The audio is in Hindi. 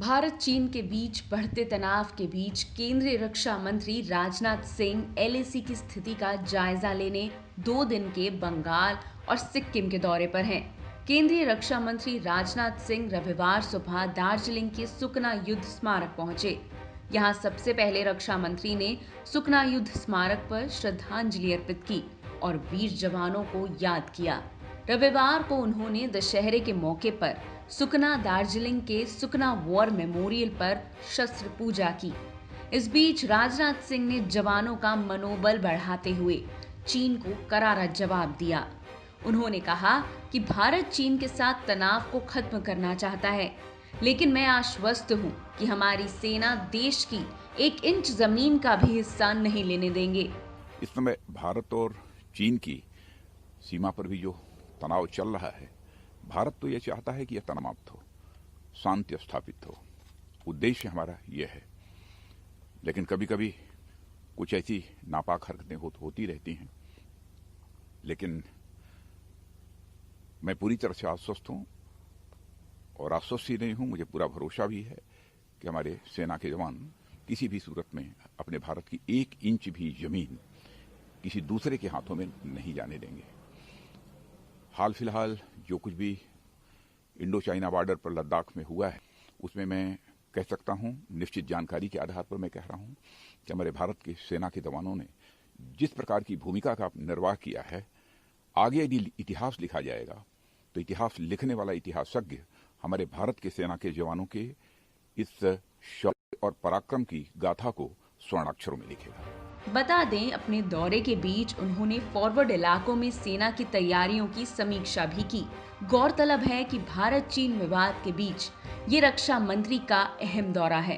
भारत चीन के बीच बढ़ते तनाव के बीच केंद्रीय रक्षा मंत्री राजनाथ सिंह एलएसी की स्थिति का जायजा लेने 2 दिन के बंगाल और सिक्किम के दौरे पर हैं। केंद्रीय रक्षा मंत्री राजनाथ सिंह रविवार सुबह दार्जिलिंग के सुकना युद्ध स्मारक पहुंचे। यहां सबसे पहले रक्षा मंत्री ने सुकना युद्ध स्मारक पर श्रद्धांजलि अर्पित की और वीर जवानों को याद किया। रविवार को उन्होंने दशहरे के मौके पर सुकना दार्जिलिंग के सुकना वॉर मेमोरियल पर शस्त्र पूजा की। इस बीच राजनाथ सिंह ने जवानों का मनोबल बढ़ाते हुए चीन को करारा जवाब दिया। उन्होंने कहा कि भारत चीन के साथ तनाव को खत्म करना चाहता है, लेकिन मैं आश्वस्त हूं कि हमारी सेना देश की 1 इंच जमीन का भी हिस्सा नहीं लेने देंगे। इस समय भारत और चीन की सीमा पर भी जो तनाव चल रहा है, भारत तो यह चाहता है कि यह तनाव समाप्त हो, शांति स्थापित हो। उद्देश्य हमारा यह है, लेकिन कभी कभी कुछ ऐसी नापाक हरकतें होती रहती हैं। लेकिन मैं पूरी तरह से आश्वस्त हूं, और आश्वस्त ही नहीं हूं, मुझे पूरा भरोसा भी है कि हमारे सेना के जवान किसी भी सूरत में अपने भारत की 1 इंच भी जमीन किसी दूसरे के हाथों में नहीं जाने देंगे। हाल फिलहाल जो कुछ भी इंडो चाइना बॉर्डर पर लद्दाख में हुआ है, उसमें मैं कह सकता हूं, निश्चित जानकारी के आधार पर मैं कह रहा हूं कि हमारे भारत की सेना के जवानों ने जिस प्रकार की भूमिका का निर्वाह किया है, आगे यदि इतिहास लिखा जाएगा तो इतिहास लिखने वाला इतिहासज्ञ हमारे भारत के सेना के जवानों के इस शौर्य और पराक्रम की गाथा को स्वर्णाक्षरों में लिखेगा। बता दें, अपने दौरे के बीच उन्होंने फॉरवर्ड इलाकों में सेना की तैयारियों की समीक्षा भी की। गौरतलब है कि भारत चीन विवाद के बीच ये रक्षा मंत्री का अहम दौरा है।